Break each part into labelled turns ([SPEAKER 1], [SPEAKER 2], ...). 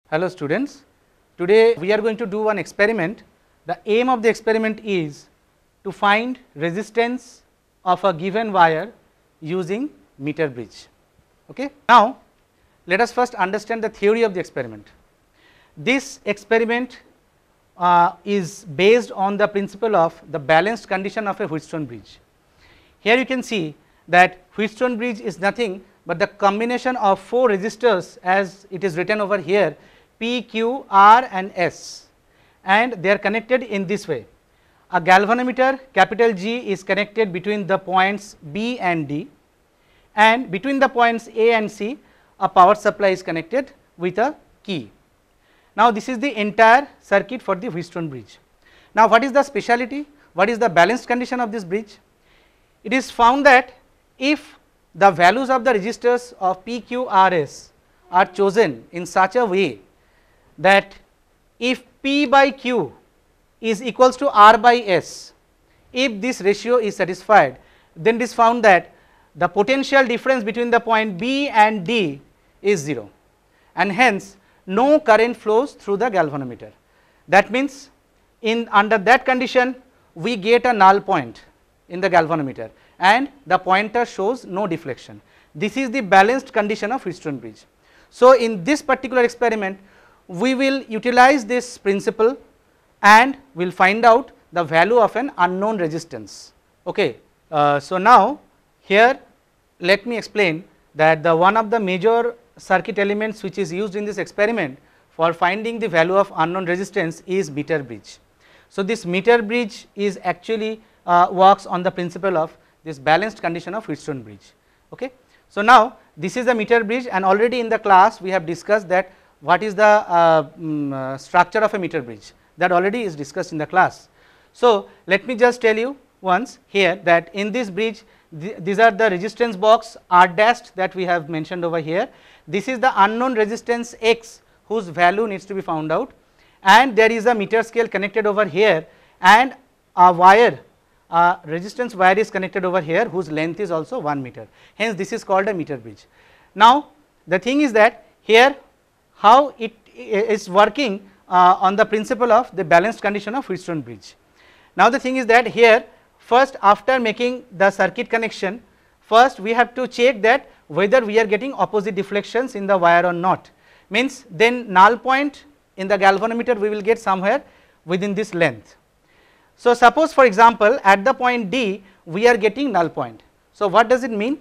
[SPEAKER 1] Hello students, today we are going to do one experiment. The aim of the experiment is to find resistance of a given wire using meter bridge. Okay. Now, let us first understand the theory of the experiment. This experiment is based on the principle of the balanced condition of a Wheatstone bridge. Here you can see that Wheatstone bridge is nothing but the combination of 4 resistors as it is written over here, P, Q, R and S, and they are connected in this way. A galvanometer capital G is connected between the points B and D, and between the points A and C a power supply is connected with a key. Now, this is the entire circuit for the Wheatstone bridge. Now, what is the speciality? What is the balanced condition of this bridge? It is found that if the values of the resistors of P, Q, R, S are chosen in such a way that if P by Q is equals to R by S, if this ratio is satisfied, then it is found that the potential difference between the point B and D is 0, and hence no current flows through the galvanometer. That means under that condition we get a null point in the galvanometer and the pointer shows no deflection. This is the balanced condition of Wheatstone bridge. So, in this particular experiment we will utilize this principle and we will find out the value of an unknown resistance. Okay. So, now here let me explain that the one of the major circuit elements which is used in this experiment for finding the value of unknown resistance is meter bridge. So, this meter bridge is actually works on the principle of this balanced condition of Wheatstone bridge. Okay. So, now this is the meter bridge, and already in the class we have discussed that what is the structure of a meter bridge, that already is discussed in the class. So, let me just tell you once here that in this bridge these are the resistance box R dashed that we have mentioned over here. This is the unknown resistance X whose value needs to be found out, and there is a meter scale connected over here, and a wire resistance wire is connected over here whose length is also 1 meter. Hence, this is called a meter bridge. Now, the thing is that here how it is working on the principle of the balanced condition of Wheatstone bridge. Now, the thing is that here first, after making the circuit connection, first we have to check that whether we are getting opposite deflections in the wire or not, means then null point in the galvanometer we will get somewhere within this length. So, suppose for example at the point D we are getting null point. So, what does it mean?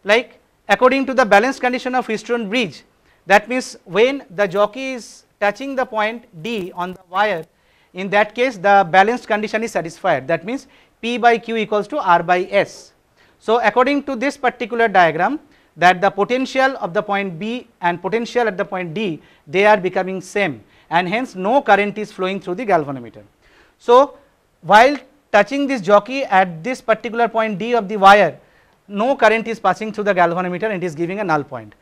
[SPEAKER 1] Like according to the balanced condition of Wheatstone bridge, that means when the jockey is touching the point D on the wire, in that case the balanced condition is satisfied, that means P by Q equals to R by S. So, according to this particular diagram, that the potential of the point B and potential at the point D, they are becoming same, and hence no current is flowing through the galvanometer. So, while touching this jockey at this particular point D of the wire, no current is passing through the galvanometer and it is giving a null point.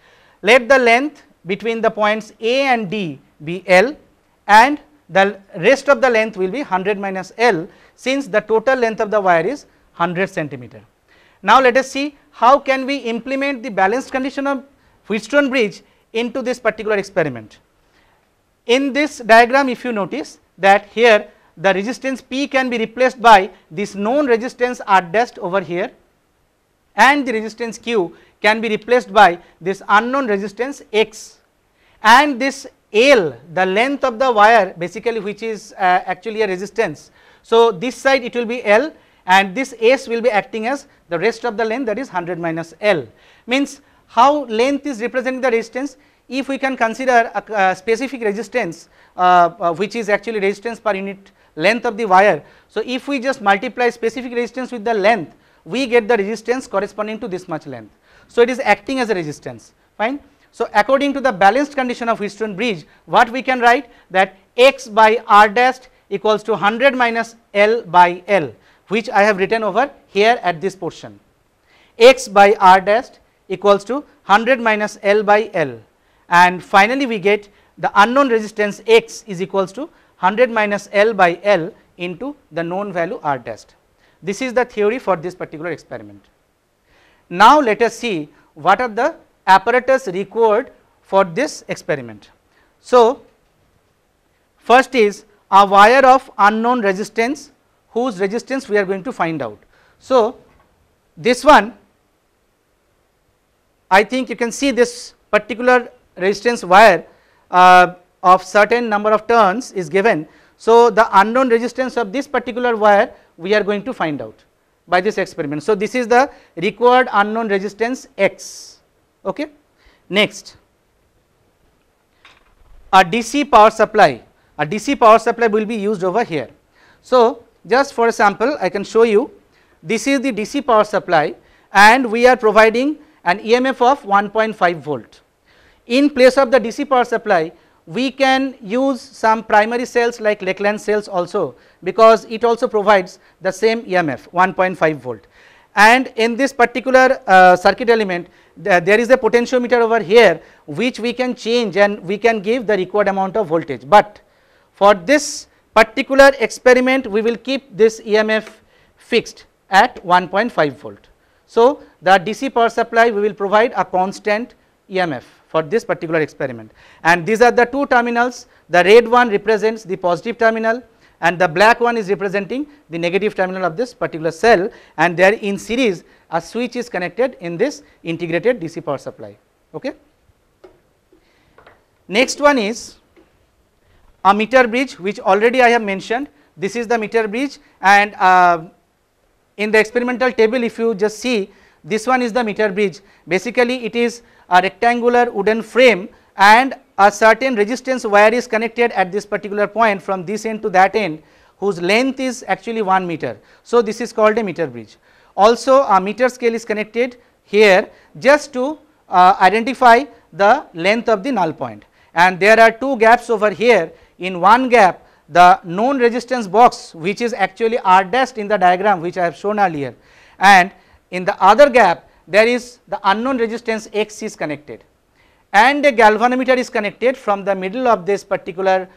[SPEAKER 1] Let the length between the points A and D be L, and the rest of the length will be 100 minus L, since the total length of the wire is 100 centimeter. Now, let us see how can we implement the balanced condition of Wheatstone bridge into this particular experiment. In this diagram, if you notice that here the resistance P can be replaced by this known resistance R dashed over here, and the resistance Q can be replaced by this unknown resistance X, and this L, the length of the wire basically, which is actually a resistance. So, this side it will be L, and this S will be acting as the rest of the length, that is 100 minus L. Means how length is representing the resistance? If we can consider a specific resistance which is actually resistance per unit length of the wire. So, if we just multiply specific resistance with the length, we get the resistance corresponding to this much length. So, it is acting as a resistance, fine. So, according to the balanced condition of Wheatstone bridge, what we can write, that X by R dashed equals to 100 minus L by L, which I have written over here at this portion. X by R dashed equals to 100 minus L by L, and finally we get the unknown resistance X is equals to 100 minus L by L into the known value R dashed. This is the theory for this particular experiment. Now, let us see what are the apparatus required for this experiment. So, First is a wire of unknown resistance whose resistance we are going to find out. So, this one I think you can see this particular resistance wire of certain number of turns is given. So, the unknown resistance of this particular wire we are going to find out by this experiment. So, this is the required unknown resistance X. Okay. Next, a DC power supply. A DC power supply will be used over here. So, just for a sample I can show you, this is the DC power supply and we are providing an EMF of 1.5 volt. In place of the DC power supply, we can use some primary cells like Lakeland cells also, because it also provides the same EMF 1.5 volt. And in this particular circuit element, there is a potentiometer over here which we can change and we can give the required amount of voltage. But for this particular experiment, we will keep this EMF fixed at 1.5 volt. So, the DC power supply we will provide a constant EMF for this particular experiment, and these are the two terminals. The red one represents the positive terminal and the black one is representing the negative terminal of this particular cell, and there in series a switch is connected in this integrated DC power supply. Okay. Next one is a meter bridge, which already I have mentioned. This is the meter bridge, and in the experimental table if you just see, this one is the meter bridge. Basically it is a rectangular wooden frame and a certain resistance wire is connected at this particular point from this end to that end, whose length is actually 1 meter. So, this is called a meter bridge. Also a meter scale is connected here just to identify the length of the null point, and there are two gaps over here. In one gap, the known resistance box, which is actually R dashed in the diagram which I have shown earlier, and in the other gap there is the unknown resistance X is connected, and a galvanometer is connected from the middle of this particular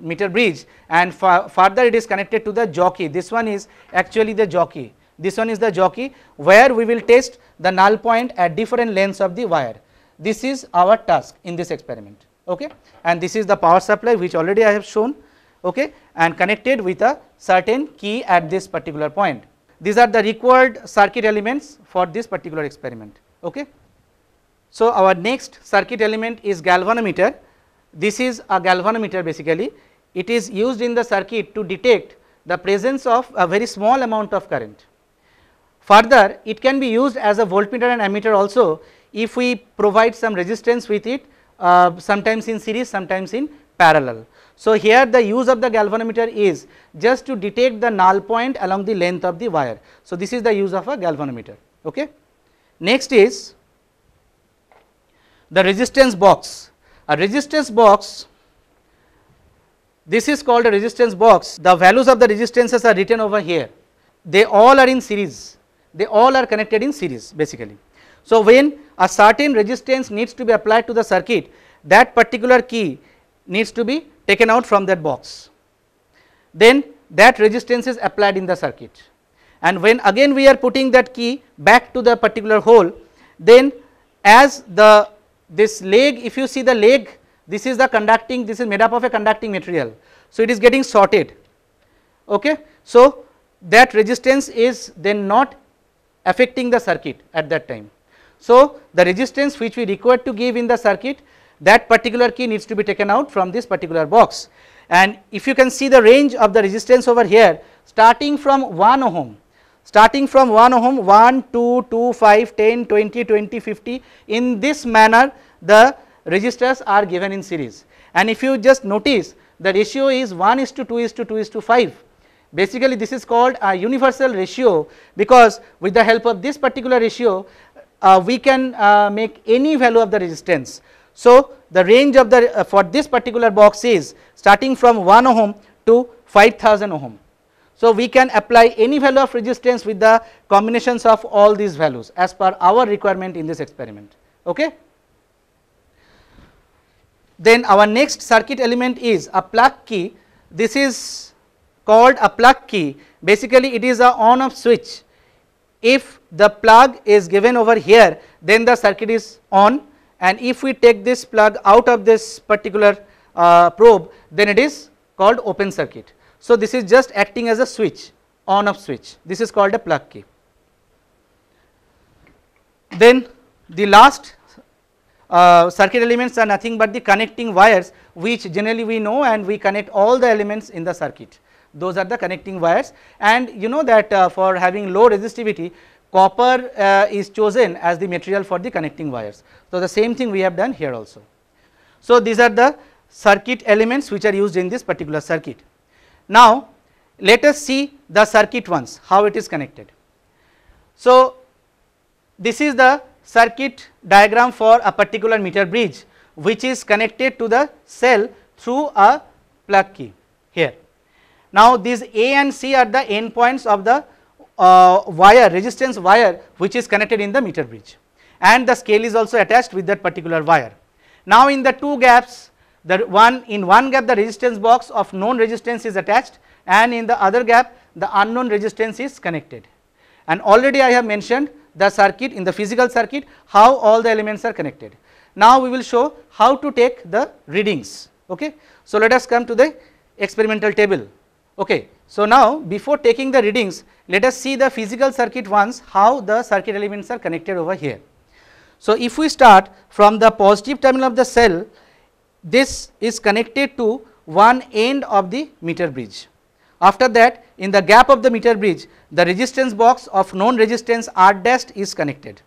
[SPEAKER 1] meter bridge, and further it is connected to the jockey. This one is actually the jockey, this one is the jockey where we will test the null point at different lengths of the wire. This is our task in this experiment. Okay. And this is the power supply which already I have shown, okay, and connected with a certain key at this particular point. These are the required circuit elements for this particular experiment. Okay. So, our next circuit element is galvanometer. This is a galvanometer basically. It is used in the circuit to detect the presence of a very small amount of current. Further, it can be used as a voltmeter and ammeter also if we provide some resistance with it, sometimes in series, sometimes in parallel. So, here the use of the galvanometer is just to detect the null point along the length of the wire. So, this is the use of a galvanometer. Okay. Next is the resistance box. A resistance box, this is called a resistance box. The values of the resistances are written over here. They all are in series, they all are connected in series basically. So, when a certain resistance needs to be applied to the circuit, that particular key needs to be taken out from that box, then that resistance is applied in the circuit, and when again we are putting that key back to the particular hole, then as this leg, if you see the leg, this is the conducting, this is made up of a conducting material. So, it is getting sorted. Okay. So, that resistance is then not affecting the circuit at that time. So, the resistance which we require to give in the circuit, that particular key needs to be taken out from this particular box, and if you can see the range of the resistance over here, starting from 1 ohm, 1, 2, 2, 5, 10, 20, 20, 50, in this manner the resistors are given in series, and if you just notice the ratio is 1:2:2:5. Basically this is called a universal ratio, because with the help of this particular ratio we can make any value of the resistance. So, the range of the for this particular box is starting from 1 ohm to 5000 ohm. So, we can apply any value of resistance with the combinations of all these values as per our requirement in this experiment. Okay. Then our next circuit element is a plug key. This is called a plug key. Basically it is a on off switch. If the plug is given over here, then the circuit is on, and if we take this plug out of this particular probe, then it is called open circuit. So, this is just acting as a switch, on off switch, this is called a plug key. Then the last circuit elements are nothing but the connecting wires, which generally we know, and we connect all the elements in the circuit. Those are the connecting wires, and you know that for having low resistivity, copper is chosen as the material for the connecting wires. So, the same thing we have done here also. So, these are the circuit elements which are used in this particular circuit. Now, let us see the circuit once, how it is connected. So, this is the circuit diagram for a particular meter bridge, which is connected to the cell through a plug key here. Now, these A and C are the endpoints of the wire, resistance wire, which is connected in the meter bridge, and the scale is also attached with that particular wire. Now, in the two gaps, in one gap the resistance box of known resistance is attached, and in the other gap the unknown resistance is connected. And already I have mentioned the circuit, in the physical circuit, how all the elements are connected. Now, we will show how to take the readings. Okay. So, let us come to the experimental table. Okay. So, now before taking the readings, let us see the physical circuit once, how the circuit elements are connected over here. So, if we start from the positive terminal of the cell, this is connected to one end of the meter bridge. After that, in the gap of the meter bridge, the resistance box of known resistance R dash is connected.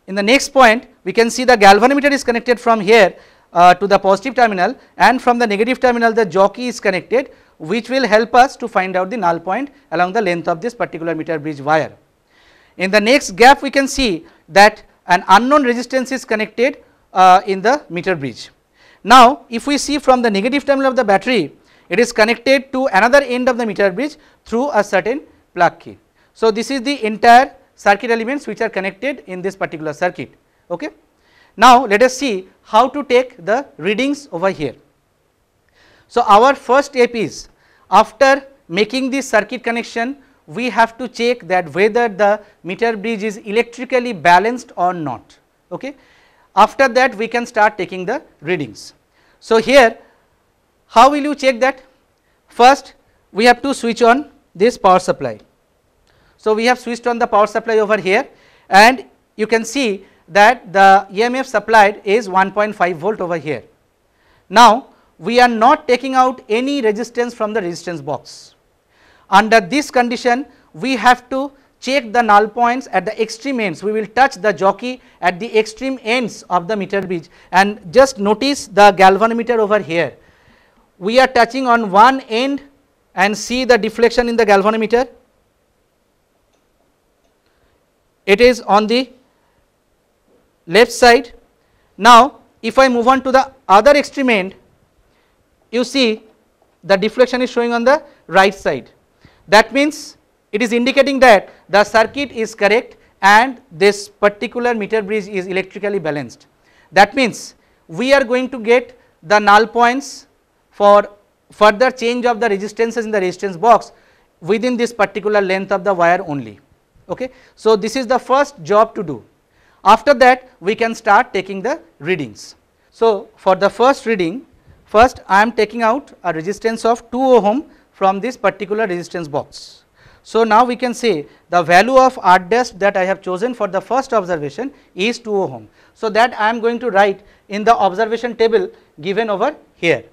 [SPEAKER 1] In the next point, we can see the galvanometer is connected from here to the positive terminal, and from the negative terminal the jockey is connected, which will help us to find out the null point along the length of this particular meter bridge wire. In the next gap, we can see that an unknown resistance is connected in the meter bridge. Now, if we see from the negative terminal of the battery, it is connected to another end of the meter bridge through a certain plug key. So, this is the entire circuit elements which are connected in this particular circuit. Okay. Now, let us see how to take the readings over here. So, our first step is, after making this circuit connection, we have to check that whether the meter bridge is electrically balanced or not. Okay. After that, we can start taking the readings. So, here how will you check that? First, we have to switch on this power supply. So, we have switched on the power supply over here, and you can see that the EMF supplied is 1.5 volt over here. Now, we are not taking out any resistance from the resistance box. Under this condition, we have to check the null points at the extreme ends. We will touch the jockey at the extreme ends of the meter bridge, and just notice the galvanometer over here. We are touching on one end and see the deflection in the galvanometer. It is on the left side. Now, if I move on to the other extreme end, you see the deflection is showing on the right side. That means it is indicating that the circuit is correct and this particular meter bridge is electrically balanced. That means we are going to get the null points for further change of the resistances in the resistance box within this particular length of the wire only. Okay. So, this is the first job to do. After that, we can start taking the readings. So, for the first reading, first I am taking out a resistance of 2 ohm from this particular resistance box. So, now we can say the value of R dash that I have chosen for the first observation is 2 ohm. So, that I am going to write in the observation table given over here.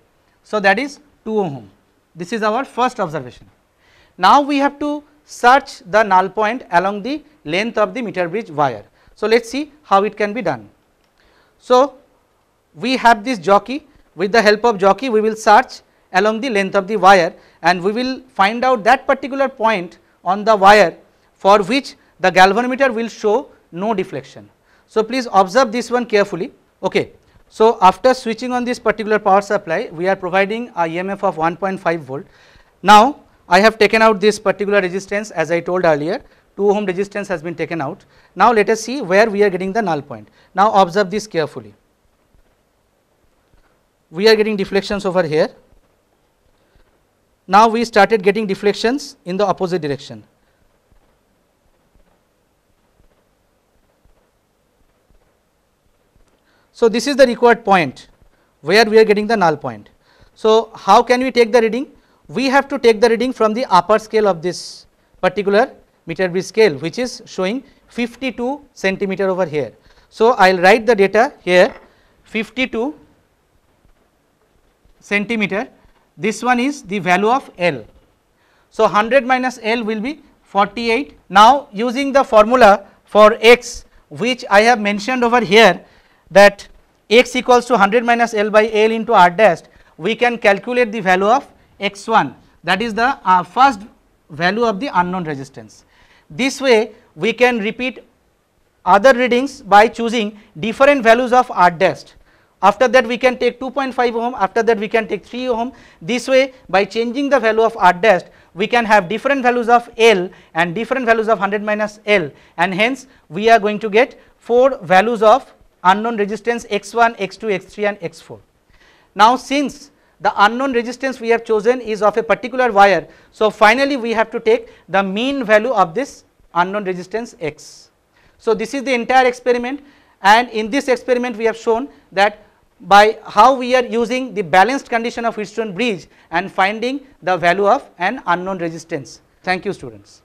[SPEAKER 1] So, that is 2 ohm. This is our first observation. Now, we have to search the null point along the length of the meter bridge wire. So, let us see how it can be done. So, we have this jockey. With the help of jockey, we will search along the length of the wire, and we will find out that particular point on the wire for which the galvanometer will show no deflection. So, please observe this one carefully. Okay. So, after switching on this particular power supply, we are providing a EMF of 1.5 volt. Now, I have taken out this particular resistance, as I told earlier, 2 ohm resistance has been taken out. Now, let us see where we are getting the null point. Now, observe this carefully. We are getting deflections over here. Now, we started getting deflections in the opposite direction. So, this is the required point where we are getting the null point. So, how can we take the reading? We have to take the reading from the upper scale of this particular meter bridge scale, which is showing 52 centimeter over here. So, I will write the data here 52 centimeter, this one is the value of L. So, 100 minus L will be 48. Now, using the formula for x which I have mentioned over here, that x equals to 100 minus L by L into r dash, we can calculate the value of x1, that is the first value of the unknown resistance. This way we can repeat other readings by choosing different values of r dash. After that we can take 2.5 ohm, after that we can take 3 ohm. This way by changing the value of r dash we can have different values of L and different values of 100 minus L, and hence we are going to get 4 values of unknown resistance x1, x2, x3 and x4. Now, since the unknown resistance we have chosen is of a particular wire, so finally we have to take the mean value of this unknown resistance x. So, this is the entire experiment, and in this experiment we have shown that by how we are using the balanced condition of Wheatstone bridge and finding the value of an unknown resistance. Thank you, students.